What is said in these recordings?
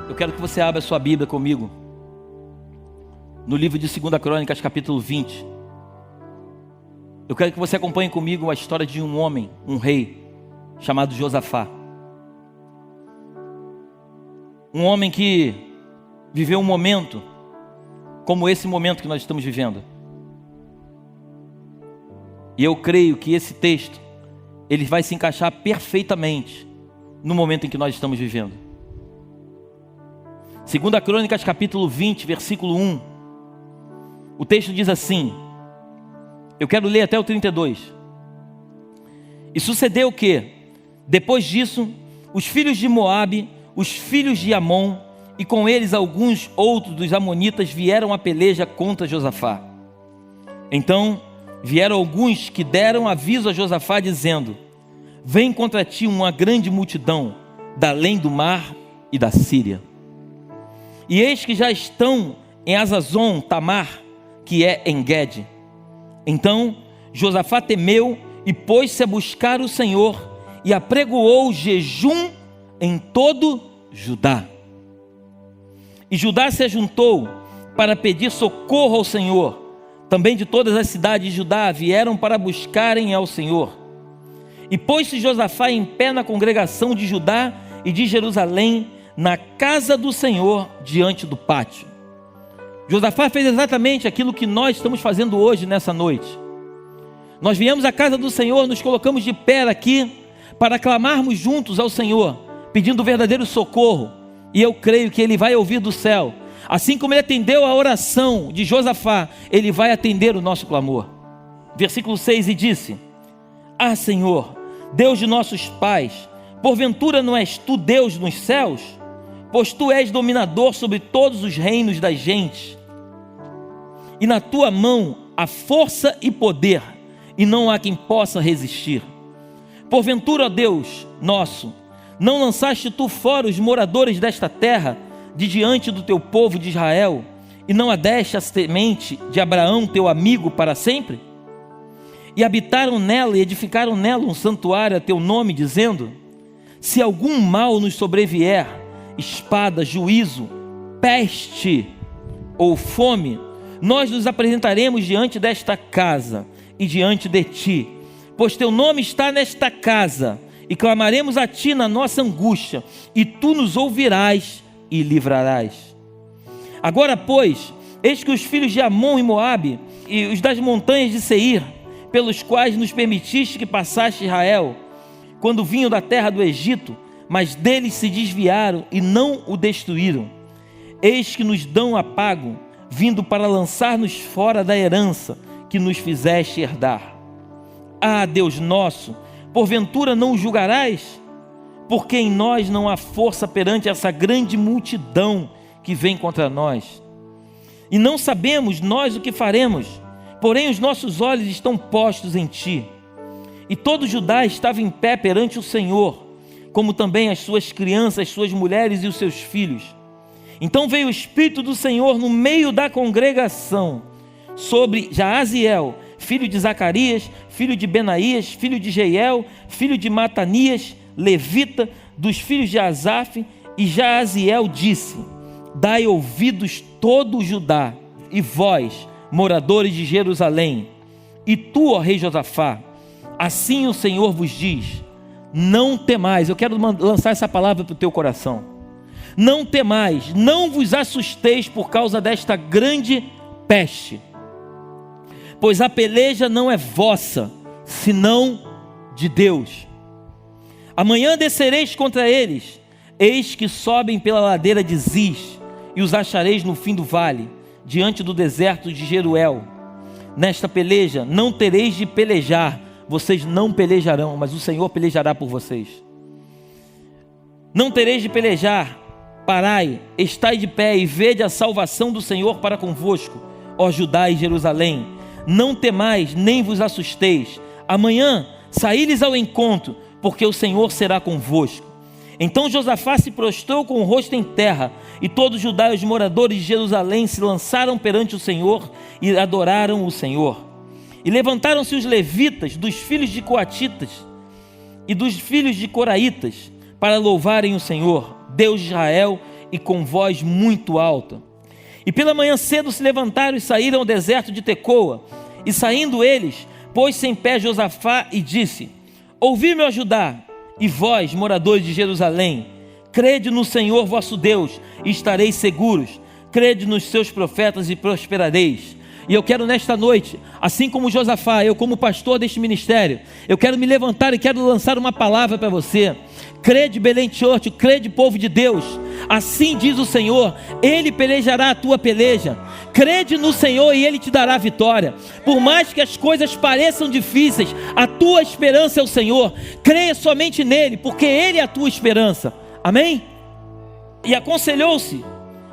Eu quero que você abra a sua Bíblia comigo no livro de 2 Crônicas, capítulo 20. Eu quero que você acompanhe comigo a história de um homem, um rei, chamado Josafá. Um homem que viveu um momento como esse momento que nós estamos vivendo. E eu creio que esse texto, ele vai se encaixar perfeitamente no momento em que nós estamos vivendo. 2 Crônicas, capítulo 20, versículo 1. O texto diz assim, eu quero ler até o 32. E sucedeu que, depois disso, os filhos de Moabe, os filhos de Amon, e com eles alguns outros dos amonitas vieram à peleja contra Josafá. Então vieram alguns que deram aviso a Josafá, dizendo: vem contra ti uma grande multidão, da além do mar e da Síria. E eis que já estão em Azazon Tamar, que é em Gede. Então Josafá temeu e pôs-se a buscar o Senhor, e apregoou jejum em todo Judá. E Judá se ajuntou para pedir socorro ao Senhor. Também de todas as cidades de Judá vieram para buscarem ao Senhor. E pôs-se Josafá em pé na congregação de Judá e de Jerusalém, na casa do Senhor, diante do pátio. Josafá fez exatamente aquilo que nós estamos fazendo hoje, nessa noite. Nós viemos à casa do Senhor, nos colocamos de pé aqui, para clamarmos juntos ao Senhor, pedindo verdadeiro socorro. E eu creio que Ele vai ouvir do céu. Assim como Ele atendeu a oração de Josafá, Ele vai atender o nosso clamor. Versículo 6, e disse: ah, Senhor, Deus de nossos pais, porventura não és Tu Deus nos céus? Pois Tu és dominador sobre todos os reinos das gentes. E na Tua mão há força e poder, e não há quem possa resistir. Porventura, ó Deus nosso, não lançaste Tu fora os moradores desta terra, de diante do Teu povo de Israel, e não adeste a semente de Abraão, Teu amigo, para sempre? E habitaram nela e edificaram nela um santuário a Teu nome, dizendo: se algum mal nos sobrevier, espada, juízo, peste ou fome, nós nos apresentaremos diante desta casa e diante de Ti, pois Teu nome está nesta casa, e clamaremos a Ti na nossa angústia, e Tu nos ouvirás e livrarás. Agora, pois, eis que os filhos de Amon e Moabe, e os das montanhas de Seir, pelos quais nos permitiste que passaste Israel, quando vinham da terra do Egito, mas deles se desviaram e não o destruíram, eis que nos dão a pago, vindo para lançar-nos fora da herança que nos fizeste herdar. Ah, Deus nosso, porventura não o julgarás? Porque em nós não há força perante essa grande multidão que vem contra nós. E não sabemos nós o que faremos, porém os nossos olhos estão postos em Ti. E todo Judá estava em pé perante o Senhor, como também as suas crianças, as suas mulheres e os seus filhos. Então veio o Espírito do Senhor no meio da congregação, sobre Jaaziel, filho de Zacarias, filho de Benaías, filho de Jeiel, filho de Matanias, levita, dos filhos de Asaf. E Jaaziel disse: dai ouvidos todo o Judá, e vós, moradores de Jerusalém, e tu, ó rei Josafá, assim o Senhor vos diz: não temais. Eu quero lançar essa palavra para o teu coração. Não temais, não vos assusteis por causa desta grande peste, pois a peleja não é vossa, senão de Deus. Amanhã descereis contra eles, eis que sobem pela ladeira de Ziz, e os achareis no fim do vale, diante do deserto de Jeruel. Nesta peleja não tereis de pelejar, vocês não pelejarão, mas o Senhor pelejará por vocês. Não tereis de pelejar, parai, estai de pé e vede a salvação do Senhor para convosco, ó Judá e Jerusalém. Não temais, nem vos assusteis. Amanhã saí-lhes ao encontro, porque o Senhor será convosco. Então Josafá se prostrou com o rosto em terra, e todos os Judá e os moradores de Jerusalém se lançaram perante o Senhor e adoraram o Senhor. E levantaram-se os levitas dos filhos de Coatitas e dos filhos de Coraitas para louvarem o Senhor, Deus de Israel, e com voz muito alta. E pela manhã cedo se levantaram e saíram ao deserto de Tecoa. E saindo eles, pôs-se em pé Josafá e disse: ouvi-me, ó Judá, e vós, moradores de Jerusalém, crede no Senhor vosso Deus e estareis seguros. Crede nos seus profetas e prosperareis. E eu quero nesta noite, assim como Josafá, eu como pastor deste ministério, eu quero me levantar e quero lançar uma palavra para você. Crede, Belém Church, crede, povo de Deus. Assim diz o Senhor, Ele pelejará a tua peleja. Crede no Senhor e Ele te dará a vitória. Por mais que as coisas pareçam difíceis, a tua esperança é o Senhor. Creia somente nele, porque Ele é a tua esperança. Amém? E aconselhou-se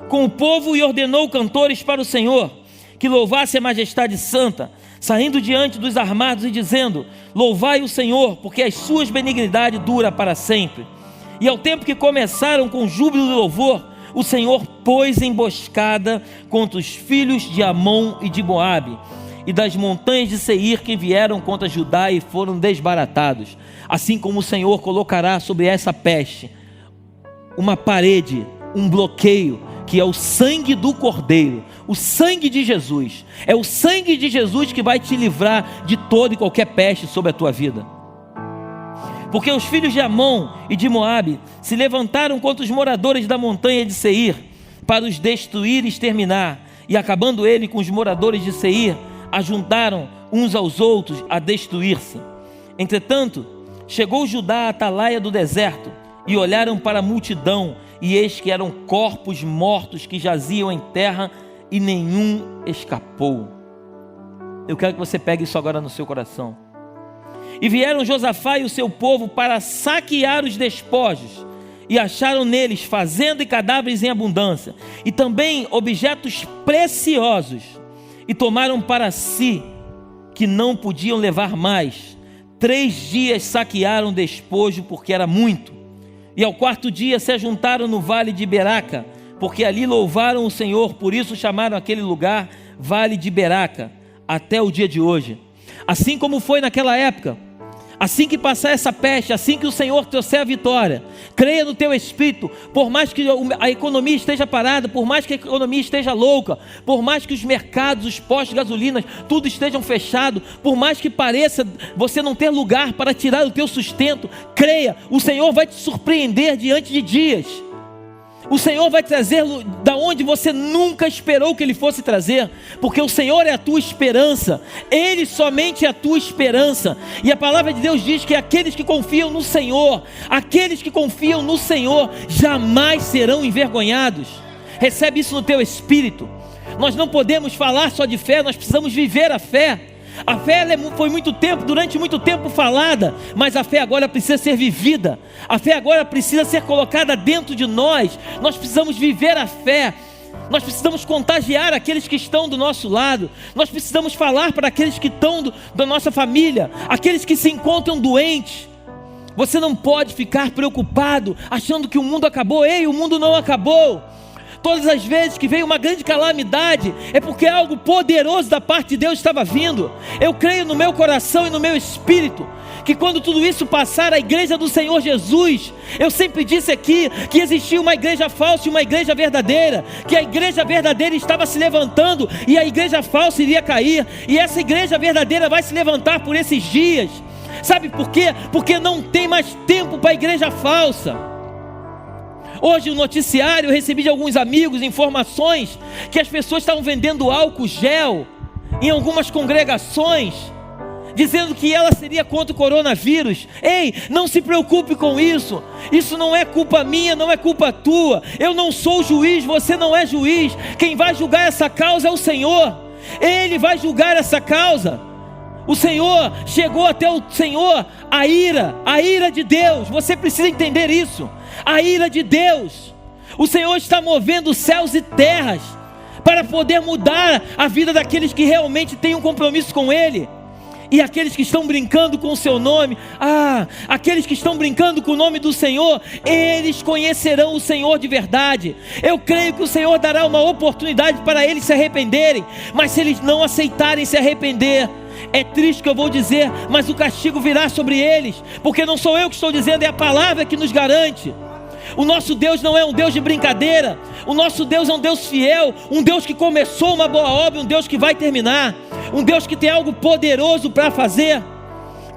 com o povo e ordenou cantores para o Senhor, que louvasse a majestade santa, saindo diante dos armados e dizendo: louvai o Senhor, porque as suas benignidades duram para sempre. E ao tempo que começaram com júbilo e louvor, o Senhor pôs emboscada contra os filhos de Amon e de Moabe, e das montanhas de Seir que vieram contra Judá e foram desbaratados. Assim como o Senhor colocará sobre essa peste uma parede, um bloqueio, que é o sangue do Cordeiro, o sangue de Jesus. É o sangue de Jesus que vai te livrar de toda e qualquer peste sobre a tua vida. Porque os filhos de Amon e de Moabe se levantaram contra os moradores da montanha de Seir, para os destruir e exterminar, e acabando ele com os moradores de Seir, ajuntaram uns aos outros a destruir-se. Entretanto, chegou Judá à atalaia do deserto, e olharam para a multidão, e eis que eram corpos mortos que jaziam em terra, e nenhum escapou. Eu quero que você pegue isso agora no seu coração. E vieram Josafá e o seu povo para saquear os despojos, e acharam neles fazenda e cadáveres em abundância, e também objetos preciosos, e tomaram para si, que não podiam levar mais. 3 dias saquearam o despojo, porque era muito. E ao 4º dia se ajuntaram no vale de Beraca, porque ali louvaram o Senhor, por isso chamaram aquele lugar Vale de Beraca, até o dia de hoje. Assim como foi naquela época, assim que passar essa peste, assim que o Senhor trouxer a vitória, creia no teu espírito. Por mais que a economia esteja parada, por mais que a economia esteja louca, por mais que os mercados, os postos de gasolina, tudo estejam fechados, por mais que pareça você não ter lugar para tirar o teu sustento, creia, o Senhor vai te surpreender diante de dias. O Senhor vai trazer da onde você nunca esperou que Ele fosse trazer, porque o Senhor é a tua esperança, Ele somente é a tua esperança. E a palavra de Deus diz que aqueles que confiam no Senhor, aqueles que confiam no Senhor, jamais serão envergonhados. Recebe isso no teu espírito. Nós não podemos falar só de fé, nós precisamos viver a fé. A fé foi durante muito tempo falada, mas a fé agora precisa ser vivida. A fé agora precisa ser colocada dentro de nós. Nós precisamos viver a fé. Nós precisamos contagiar aqueles que estão do nosso lado. Nós precisamos falar para aqueles que estão da nossa família, aqueles que se encontram doentes. Você não pode ficar preocupado, achando que o mundo acabou. Ei, o mundo não acabou. Todas as vezes que veio uma grande calamidade, é porque algo poderoso da parte de Deus estava vindo. Eu creio no meu coração e no meu espírito, que quando tudo isso passar, a igreja do Senhor Jesus, eu sempre disse aqui, que existia uma igreja falsa e uma igreja verdadeira, que a igreja verdadeira estava se levantando, e a igreja falsa iria cair, e essa igreja verdadeira vai se levantar por esses dias. Sabe por quê? Porque não tem mais tempo para a igreja falsa. Hoje no noticiário eu recebi de alguns amigos informações que as pessoas estavam vendendo álcool gel em algumas congregações, dizendo que ela seria contra o coronavírus. Ei, não se preocupe com isso. Isso não é culpa minha, não é culpa tua. Eu não sou juiz, você não é juiz. Quem vai julgar essa causa é o Senhor. Ele vai julgar essa causa. O Senhor, chegou até o Senhor a ira de Deus. Você precisa entender isso. A ira de Deus. O Senhor está movendo céus e terras para poder mudar a vida daqueles que realmente têm um compromisso com Ele. E aqueles que estão brincando com o seu nome, aqueles que estão brincando com o nome do Senhor, eles conhecerão o Senhor de verdade. Eu creio que o Senhor dará uma oportunidade para eles se arrependerem, mas se eles não aceitarem se arrepender, é triste que eu vou dizer, mas o castigo virá sobre eles, porque não sou eu que estou dizendo, é a palavra que nos garante. O nosso Deus não é um Deus de brincadeira. O nosso Deus é um Deus fiel, um Deus que começou uma boa obra, um Deus que vai terminar, um Deus que tem algo poderoso para fazer.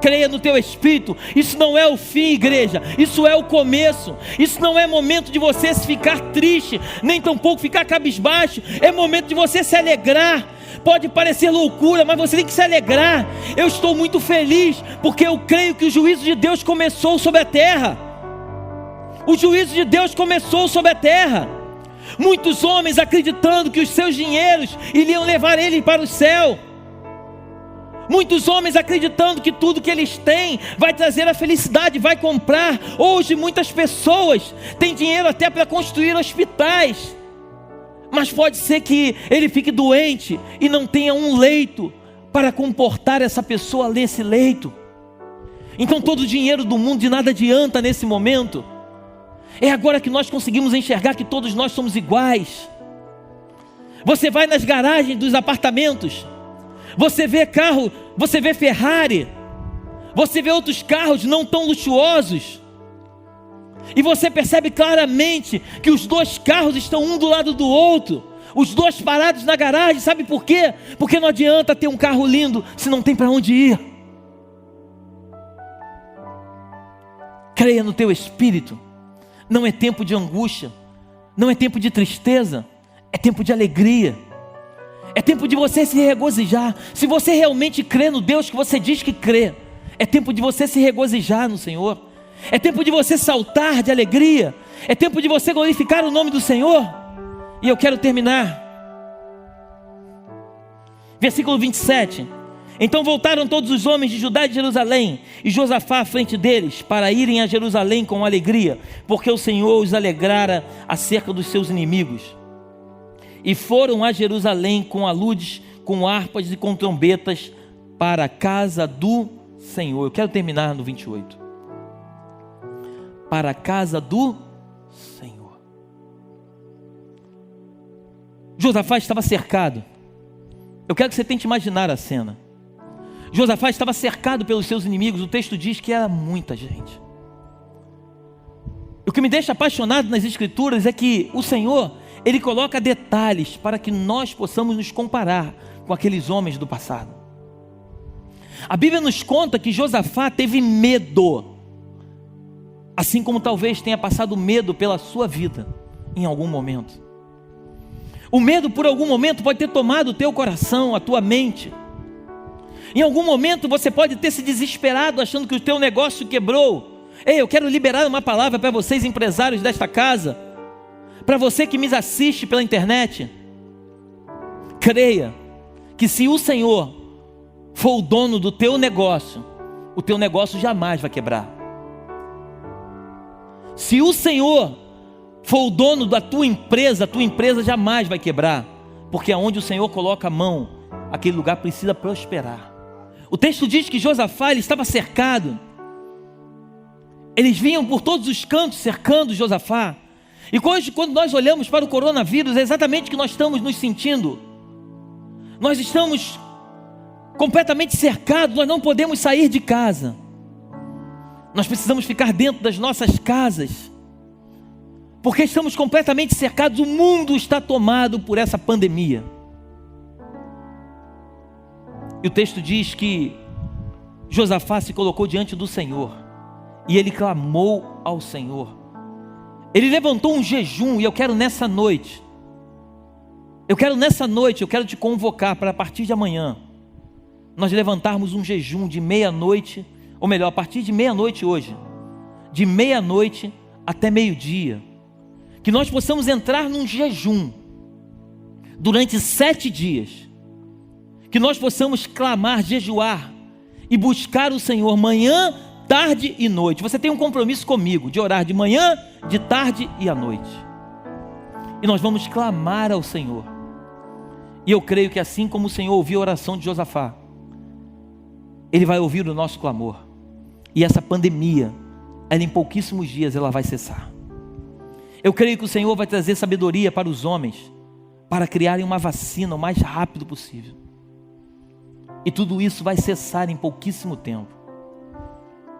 Creia no teu espírito. Isso não é o fim, igreja, isso é o começo. Isso não é momento de você ficar triste, nem tampouco ficar cabisbaixo. É momento de você se alegrar. Pode parecer loucura, mas você tem que se alegrar. Eu estou muito feliz, porque eu creio que o juízo de Deus começou sobre a terra. O juízo de Deus começou sobre a terra. Muitos homens acreditando que os seus dinheiros iriam levar eles para o céu. Muitos homens acreditando que tudo que eles têm vai trazer a felicidade, vai comprar. Hoje muitas pessoas têm dinheiro até para construir hospitais, mas pode ser que ele fique doente e não tenha um leito para comportar essa pessoa nesse leito. Então todo o dinheiro do mundo de nada adianta nesse momento. É agora que nós conseguimos enxergar que todos nós somos iguais. Você vai nas garagens dos apartamentos, você vê carro, você vê Ferrari, você vê outros carros não tão luxuosos, e você percebe claramente que os dois carros estão um do lado do outro, os dois parados na garagem. Sabe por quê? Porque não adianta ter um carro lindo se não tem para onde ir. Creia no teu espírito. Não é tempo de angústia, não é tempo de tristeza, é tempo de alegria. É tempo de você se regozijar. Se você realmente crê no Deus que você diz que crê, é tempo de você se regozijar no Senhor. É tempo de você saltar de alegria. É tempo de você glorificar o nome do Senhor. E eu quero terminar. Versículo 27. Então voltaram todos os homens de Judá e de Jerusalém, e Josafá à frente deles, para irem a Jerusalém com alegria, porque o Senhor os alegrara acerca dos seus inimigos. E foram a Jerusalém com aludes, com harpas e com trombetas, para a casa do Senhor. Eu quero terminar no 28. Para a casa do Senhor. Josafá estava cercado. Eu quero que você tente imaginar a cena. Josafá estava cercado pelos seus inimigos. O texto diz que era muita gente. O que me deixa apaixonado nas Escrituras é que o Senhor, Ele coloca detalhes para que nós possamos nos comparar com aqueles homens do passado. A Bíblia nos conta que Josafá teve medo, assim como talvez tenha passado medo pela sua vida em algum momento. O medo por algum momento pode ter tomado o teu coração, a tua mente. Em algum momento você pode ter se desesperado achando que o teu negócio quebrou. Ei, eu quero liberar uma palavra para vocês, empresários desta casa, para você que me assiste pela internet. Creia que se o Senhor for o dono do teu negócio, o teu negócio jamais vai quebrar. Se o Senhor for o dono da tua empresa jamais vai quebrar, porque aonde o Senhor coloca a mão, aquele lugar precisa prosperar. O texto diz que Josafá, ele estava cercado. Eles vinham por todos os cantos cercando Josafá. E quando nós olhamos para o coronavírus, é exatamente o que nós estamos nos sentindo. Nós estamos completamente cercados, nós não podemos sair de casa. Nós precisamos ficar dentro das nossas casas, porque estamos completamente cercados. O mundo está tomado por essa pandemia. E o texto diz que Josafá se colocou diante do Senhor, e ele clamou ao Senhor. Ele levantou um jejum, e eu quero nessa noite, eu quero te convocar para a partir de amanhã, nós levantarmos um jejum de meia-noite, ou melhor, a partir de meia-noite hoje, de meia-noite até meio-dia, que nós possamos entrar num jejum, durante 7 dias, que nós possamos clamar, jejuar, e buscar o Senhor manhã, tarde e noite. Você tem um compromisso comigo, de orar de manhã, de tarde e à noite, e nós vamos clamar ao Senhor. E eu creio que assim como o Senhor ouviu a oração de Josafá, Ele vai ouvir o nosso clamor, e essa pandemia, ela em pouquíssimos dias ela vai cessar. Eu creio que o Senhor vai trazer sabedoria para os homens, para criarem uma vacina o mais rápido possível, e tudo isso vai cessar em pouquíssimo tempo.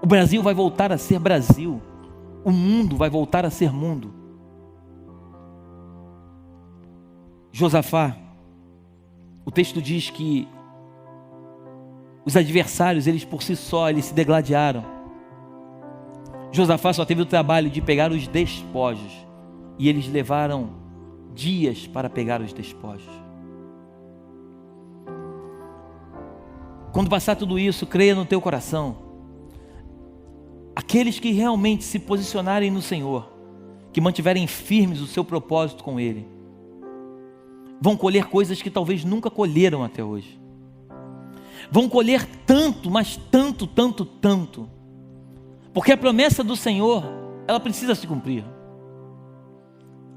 O Brasil vai voltar a ser Brasil, o mundo vai voltar a ser mundo. Josafá, o texto diz que os adversários, eles por si só, eles se degladiaram. Josafá só teve o trabalho de pegar os despojos, e eles levaram dias para pegar os despojos. Quando passar tudo isso, creia no teu coração. Aqueles que realmente se posicionarem no Senhor, que mantiverem firmes o seu propósito com Ele, vão colher coisas que talvez nunca colheram até hoje. Vão colher tanto, mas tanto, tanto, tanto. Porque a promessa do Senhor, ela precisa se cumprir.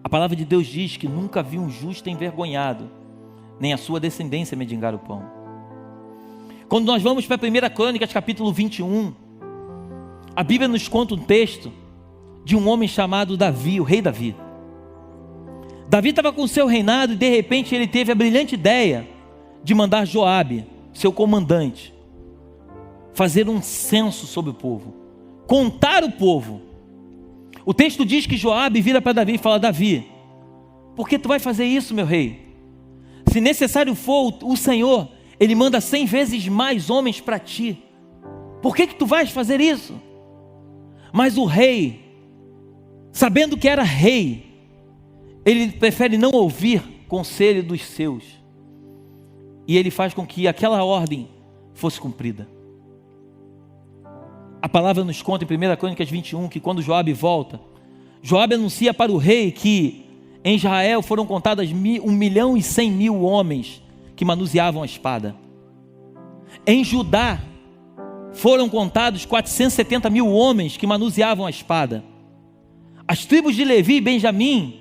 A palavra de Deus diz que nunca viu um justo envergonhado, nem a sua descendência mendigar o pão. Quando nós vamos para 1 Crônicas, capítulo 21, a Bíblia nos conta um texto de um homem chamado Davi, o rei Davi. Davi estava com o seu reinado e de repente ele teve a brilhante ideia de mandar Joabe, seu comandante, fazer um censo sobre o povo, contar o povo. O texto diz que Joabe vira para Davi e fala: Davi, por que tu vai fazer isso, meu rei? Se necessário for, o Senhor, Ele manda 100 vezes mais homens para ti. Por que tu vais fazer isso? Mas o rei, sabendo que era rei, ele prefere não ouvir conselho dos seus, e ele faz com que aquela ordem fosse cumprida. A palavra nos conta em 1 Crônicas 21 que quando Joabe volta, Joabe anuncia para o rei que em Israel foram contadas 1.100.000 homens que manuseavam a espada. Em Judá foram contados 470.000 homens que manuseavam a espada. As tribos de Levi e Benjamim,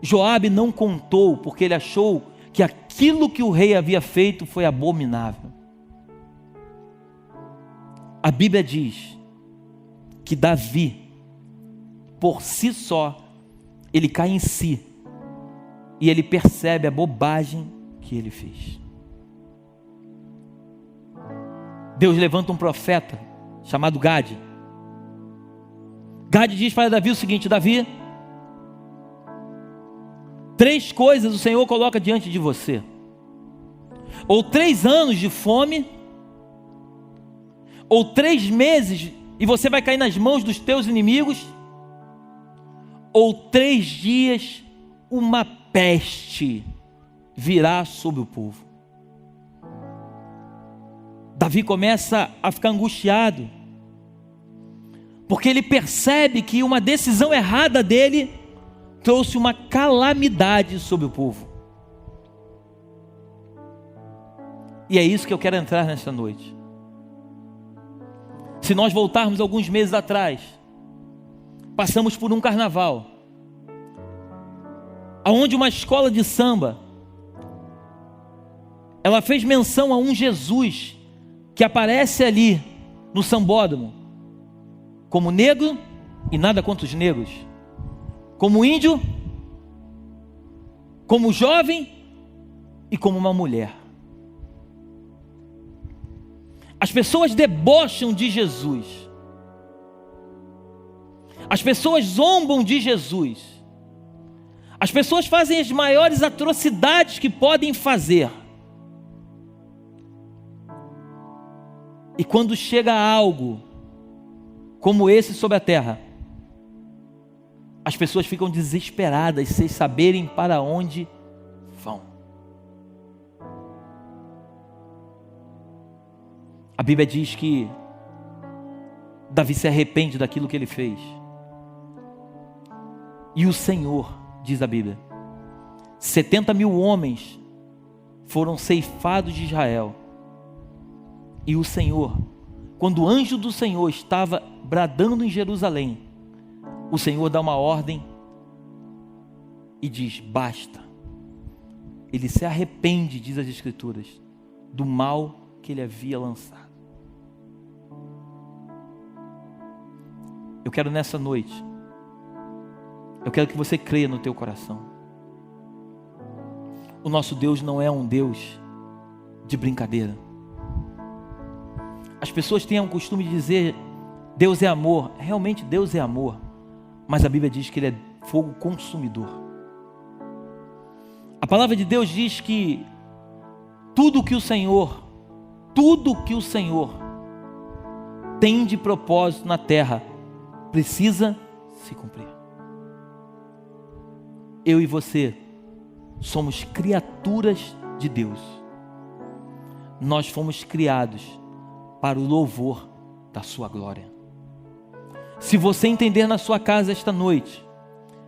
Joabe não contou, porque ele achou que aquilo que o rei havia feito foi abominável. A Bíblia diz que Davi, por si só, ele cai em si e ele percebe a bobagem que ele fez. Deus levanta um profeta chamado Gade. Gade diz para Davi o seguinte: Davi, 3 coisas o Senhor coloca diante de você: ou 3 anos de fome, ou 3 meses e você vai cair nas mãos dos teus inimigos, ou 3 dias uma peste virá sobre o povo. Davi começa a ficar angustiado, porque ele percebe que uma decisão errada dele trouxe uma calamidade sobre o povo. E é isso que eu quero entrar nesta noite. Se nós voltarmos alguns meses atrás, passamos por um carnaval, onde uma escola de samba, ela fez menção a um Jesus que aparece ali no sambódromo, como negro, e nada contra os negros, como índio, como jovem e como uma mulher. As pessoas debocham de Jesus, as pessoas zombam de Jesus, as pessoas fazem as maiores atrocidades que podem fazer. E quando chega algo como esse sobre a terra, as pessoas ficam desesperadas sem saberem para onde vão. A Bíblia diz que Davi se arrepende daquilo que ele fez. E o Senhor, diz a Bíblia, 70.000 homens foram ceifados de Israel. E o Senhor, quando o anjo do Senhor estava bradando em Jerusalém, o Senhor dá uma ordem e diz: basta. Ele se arrepende, diz as Escrituras, do mal que ele havia lançado. Eu quero nessa noite, eu quero que você creia no teu coração. O nosso Deus não é um Deus de brincadeira. As pessoas têm o costume de dizer: Deus é amor. Realmente Deus é amor, mas a Bíblia diz que Ele é fogo consumidor. A palavra de Deus diz que tudo que o Senhor tem de propósito na terra precisa se cumprir. Eu e você somos criaturas de Deus. Nós fomos criados para o louvor da sua glória. Se você entender na sua casa esta noite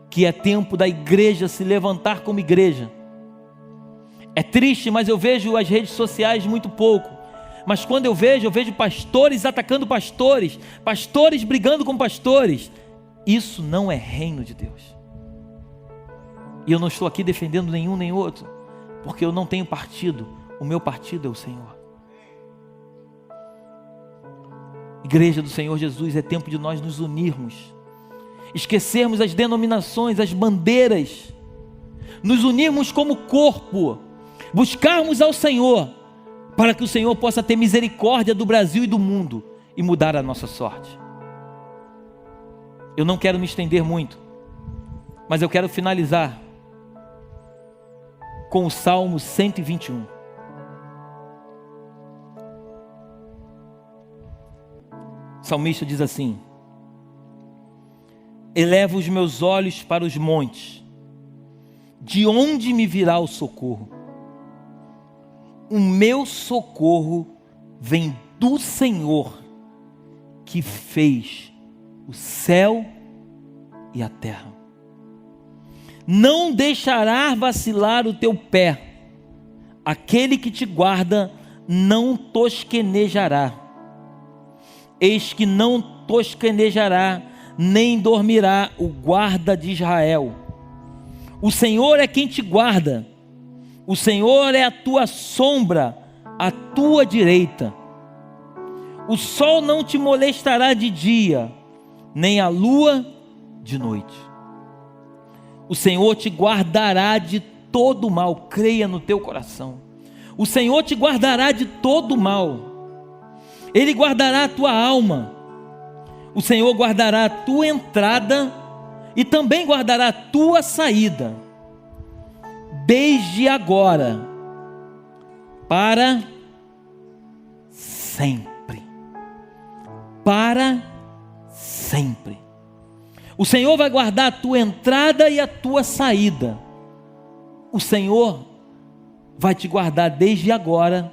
que é tempo da igreja se levantar como igreja, é triste, mas eu vejo as redes sociais muito pouco. Mas quando eu vejo pastores atacando pastores, pastores brigando com pastores. Isso não é reino de Deus. E eu não estou aqui defendendo nenhum nem outro, porque eu não tenho partido. O meu partido é o Senhor. Igreja do Senhor Jesus, é tempo de nós nos unirmos, esquecermos as denominações, as bandeiras, nos unirmos como corpo, buscarmos ao Senhor, para que o Senhor possa ter misericórdia do Brasil e do mundo e mudar a nossa sorte. Eu não quero me estender muito, mas eu quero finalizar com o Salmo 121. O salmista diz assim: elevo os meus olhos para os montes, de onde me virá o socorro? O meu socorro vem do Senhor, que fez o céu e a terra. Não deixará vacilar o teu pé, aquele que te guarda não tosquenejará. Eis que não tosquenejará, nem dormirá o guarda de Israel. O Senhor é quem te guarda, o Senhor é a tua sombra, à tua direita. O sol não te molestará de dia, nem a lua de noite. O Senhor te guardará de todo mal. Creia no teu coração. O Senhor te guardará de todo mal. Ele guardará a tua alma. O Senhor guardará a tua entrada e também guardará a tua saída, desde agora para sempre. Para sempre. O Senhor vai guardar a tua entrada e a tua saída. O Senhor vai te guardar desde agora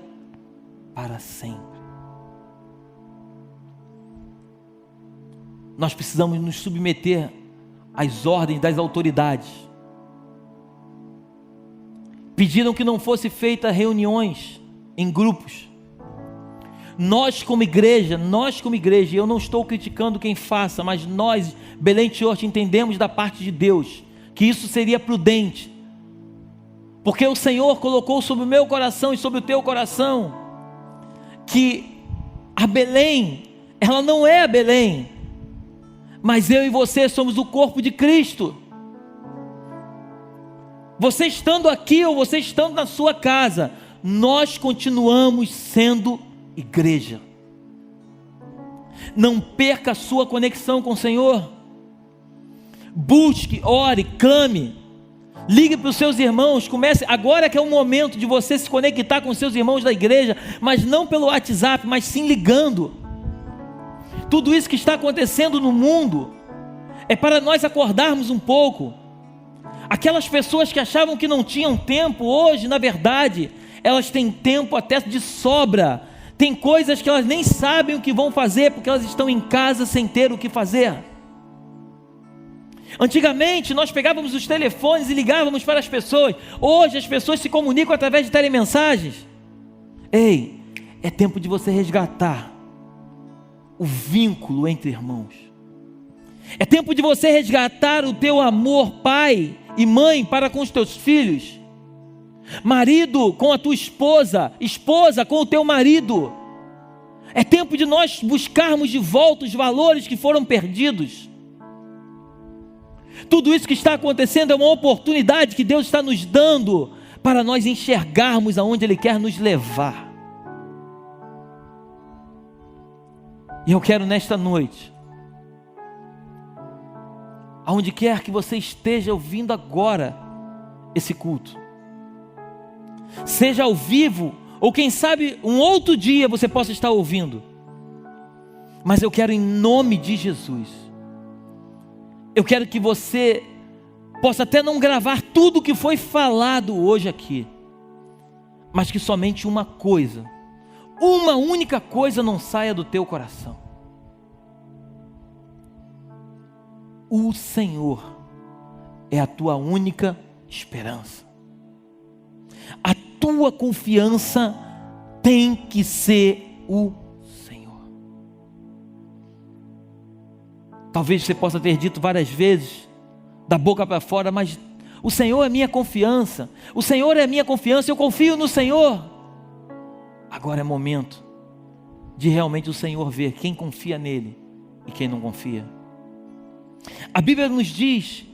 para sempre. Nós precisamos nos submeter às ordens das autoridades. Pediram que não fosse feita reuniões em grupos. Nós como igreja, eu não estou criticando quem faça, mas nós, Belém Church, entendemos da parte de Deus que isso seria prudente, porque o Senhor colocou sobre o meu coração e sobre o teu coração que a Belém, ela não é a Belém, mas eu e você somos o corpo de Cristo. Você estando aqui ou você estando na sua casa, nós continuamos sendo igreja. Não perca a sua conexão com o Senhor. Busque, ore, clame, ligue para os seus irmãos. Comece agora, que é o momento de você se conectar com os seus irmãos da igreja, mas não pelo WhatsApp, mas sim ligando. Tudo isso que está acontecendo no mundo é para nós acordarmos um pouco. Aquelas pessoas que achavam que não tinham tempo, hoje na verdade elas têm tempo até de sobra. Tem coisas que elas nem sabem o que vão fazer, porque elas estão em casa sem ter o que fazer. Antigamente nós pegávamos os telefones e ligávamos para as pessoas. Hoje as pessoas se comunicam através de telemensagens. Ei, é tempo de você resgatar o vínculo entre irmãos. É tempo de você resgatar o teu amor, pai e mãe, para com os teus filhos. Marido com a tua esposa, esposa com o teu marido. É tempo de nós buscarmos de volta os valores que foram perdidos. Tudo isso que está acontecendo é uma oportunidade que Deus está nos dando para nós enxergarmos aonde Ele quer nos levar. E eu quero nesta noite aonde quer que você esteja ouvindo agora esse culto, seja ao vivo, ou quem sabe um outro dia você possa estar ouvindo, mas eu quero, em nome de Jesus, eu quero que você possa até não gravar tudo que foi falado hoje aqui, mas que somente uma única coisa não saia do teu coração: o Senhor é a tua única esperança. A tua confiança tem que ser o Senhor. Talvez você possa ter dito várias vezes, da boca para fora, mas o Senhor é minha confiança, o Senhor é minha confiança, eu confio no Senhor. Agora é momento de realmente o Senhor ver quem confia nele e quem não confia. A Bíblia nos diz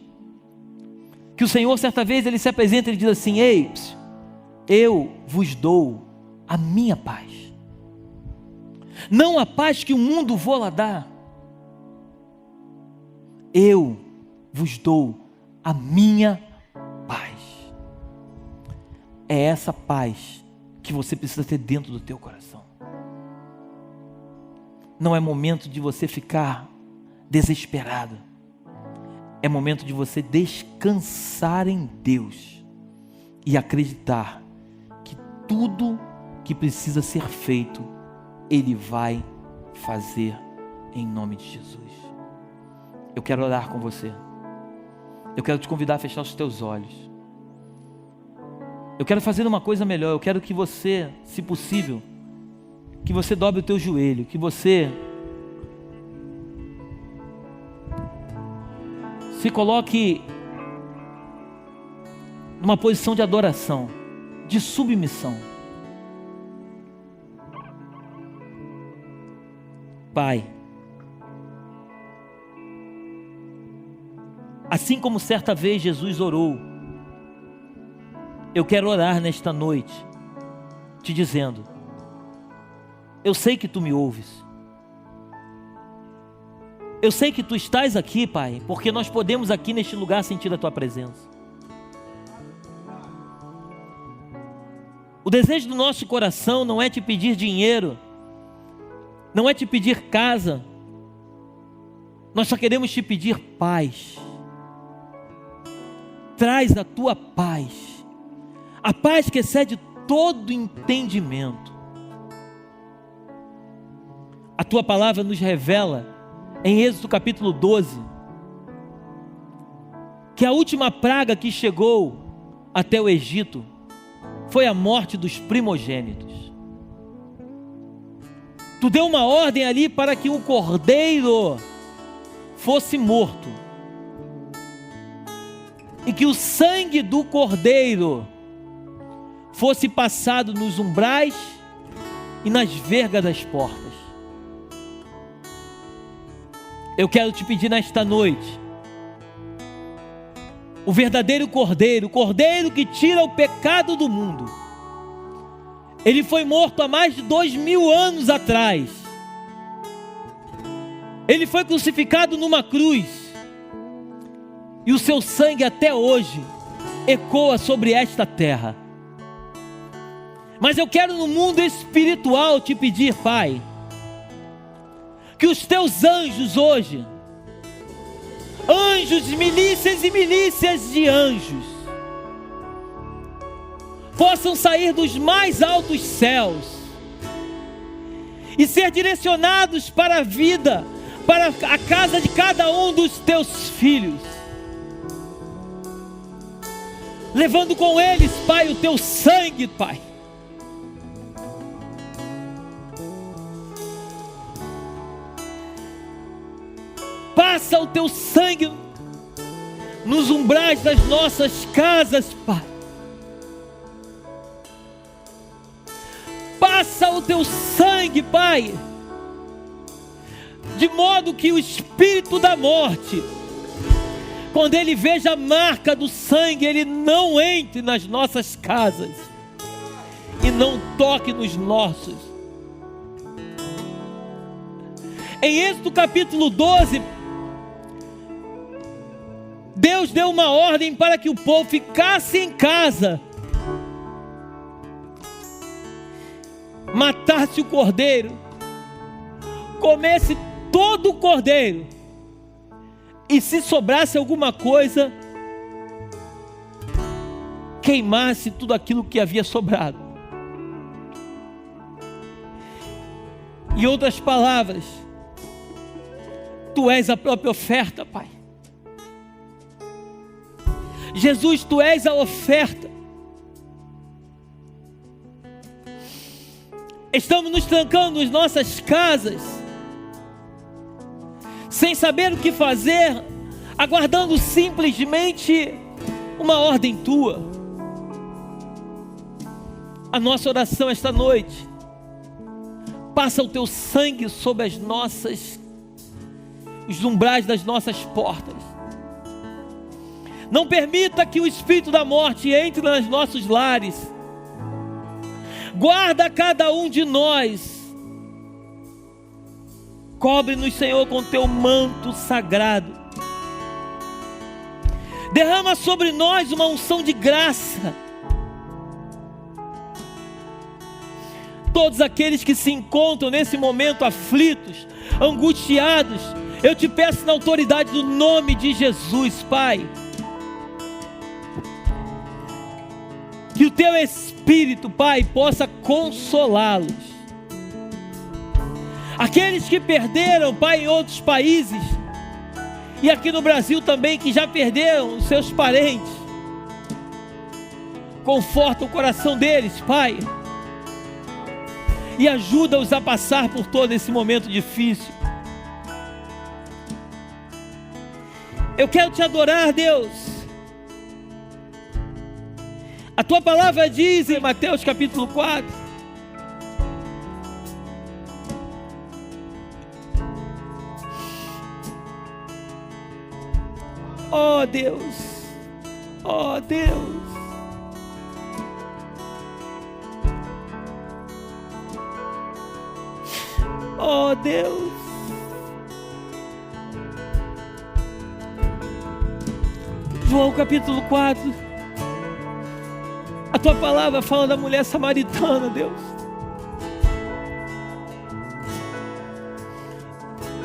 que o Senhor, certa vez, ele se apresenta e ele diz assim: ei, eu vos dou a minha paz, não a paz que o mundo vou-la dar. Eu vos dou a minha paz. É essa paz que você precisa ter dentro do teu coração. Não é momento de você ficar desesperado. É momento de você descansar em Deus e acreditar que tudo que precisa ser feito, Ele vai fazer em nome de Jesus. Eu quero orar com você. Eu quero te convidar a fechar os teus olhos. Eu quero fazer uma coisa melhor. Eu quero que você, se possível, que você dobre o teu joelho, que você se coloque numa posição de adoração, de submissão. Pai, assim como certa vez Jesus orou, eu quero orar nesta noite, te dizendo: eu sei que tu me ouves, eu sei que tu estás aqui, Pai, porque nós podemos aqui neste lugar sentir a tua presença. O desejo do nosso coração não é te pedir dinheiro, não é te pedir casa, nós só queremos te pedir paz. Traz a tua paz, a paz que excede todo entendimento. A tua palavra nos revela em Êxodo capítulo 12 que a última praga que chegou até o Egito foi a morte dos primogênitos. Tu deu uma ordem ali para que o cordeiro fosse morto e que o sangue do cordeiro fosse passado nos umbrais e nas vergas das portas. Eu quero te pedir nesta noite, o verdadeiro cordeiro, o cordeiro que tira o pecado do mundo, ele foi morto há mais de 2000 anos atrás. Ele foi crucificado numa cruz, e o seu sangue até hoje ecoa sobre esta terra. Mas eu quero no mundo espiritual te pedir, Pai, que os teus anjos hoje, anjos, milícias e milícias de anjos, possam sair dos mais altos céus e ser direcionados para a vida, para a casa de cada um dos teus filhos, levando com eles, Pai, o teu sangue, Pai. Passa o teu sangue nos umbrais das nossas casas, Pai. Passa o teu sangue, Pai, de modo que o espírito da morte, quando ele veja a marca do sangue, ele não entre nas nossas casas e não toque nos nossos. Em Êxodo capítulo 12, Deus deu uma ordem para que o povo ficasse em casa, matasse o cordeiro, comesse todo o cordeiro, e se sobrasse alguma coisa, queimasse tudo aquilo que havia sobrado. Em outras palavras, Tu és a própria oferta, Pai. Jesus, Tu és a oferta. Estamos nos trancando nas nossas casas, sem saber o que fazer, aguardando simplesmente uma ordem Tua. A nossa oração esta noite: passa o Teu sangue sobre os umbrais das nossas portas. Não permita que o espírito da morte entre nos nossos lares. Guarda cada um de nós. Cobre-nos, Senhor, com Teu manto sagrado. Derrama sobre nós uma unção de graça. Todos aqueles que se encontram nesse momento aflitos, angustiados, eu Te peço na autoridade do nome de Jesus, Pai, que o Teu Espírito, Pai, possa consolá-los. Aqueles que perderam, Pai, em outros países, e aqui no Brasil também, que já perderam os seus parentes, conforta o coração deles, Pai, e ajuda-os a passar por todo esse momento difícil. Eu quero Te adorar, Deus. A Tua palavra diz em Mateus capítulo 4: oh Deus, oh Deus, oh Deus. João capítulo 4, a Tua palavra fala da mulher samaritana, Deus.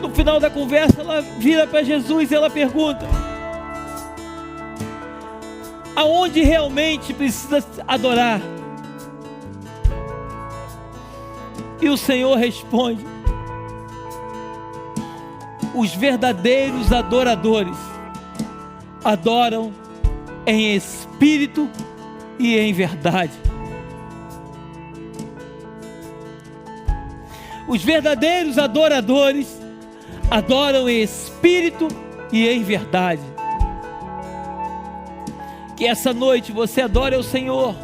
No final da conversa, ela vira para Jesus e ela pergunta: aonde realmente precisa adorar? E o Senhor responde: os verdadeiros adoradores adoram em espírito e em verdade. Os verdadeiros adoradores adoram em espírito e em verdade. Que essa noite você adore ao Senhor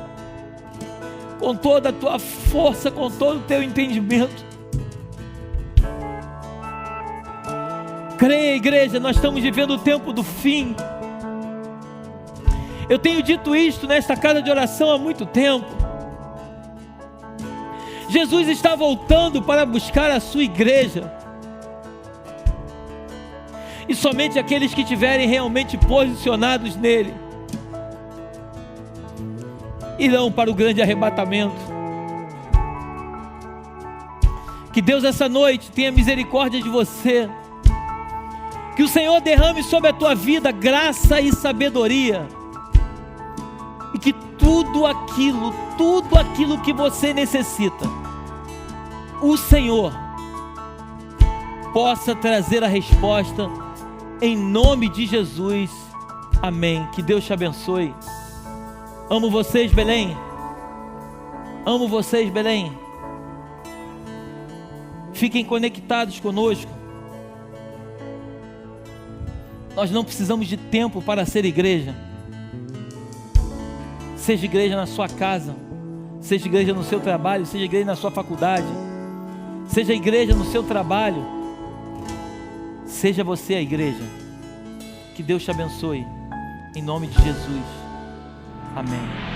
com toda a tua força, com todo o teu entendimento. Creia, igreja, nós estamos vivendo o tempo do fim. Eu tenho dito isto nesta casa de oração há muito tempo. Jesus está voltando para buscar a sua igreja. E somente aqueles que estiverem realmente posicionados nele irão para o grande arrebatamento. Que Deus essa noite tenha misericórdia de você. Que o Senhor derrame sobre a tua vida graça e sabedoria. E que tudo aquilo que você necessita, o Senhor possa trazer a resposta em nome de Jesus. Amém. Que Deus te abençoe. Amo vocês, Belém. Amo vocês, Belém. Fiquem conectados conosco. Nós não precisamos de tempo para ser igreja. Seja igreja na sua casa, seja igreja no seu trabalho, seja igreja na sua faculdade, seja igreja no seu trabalho, seja você a igreja. Que Deus te abençoe, em nome de Jesus. Amém.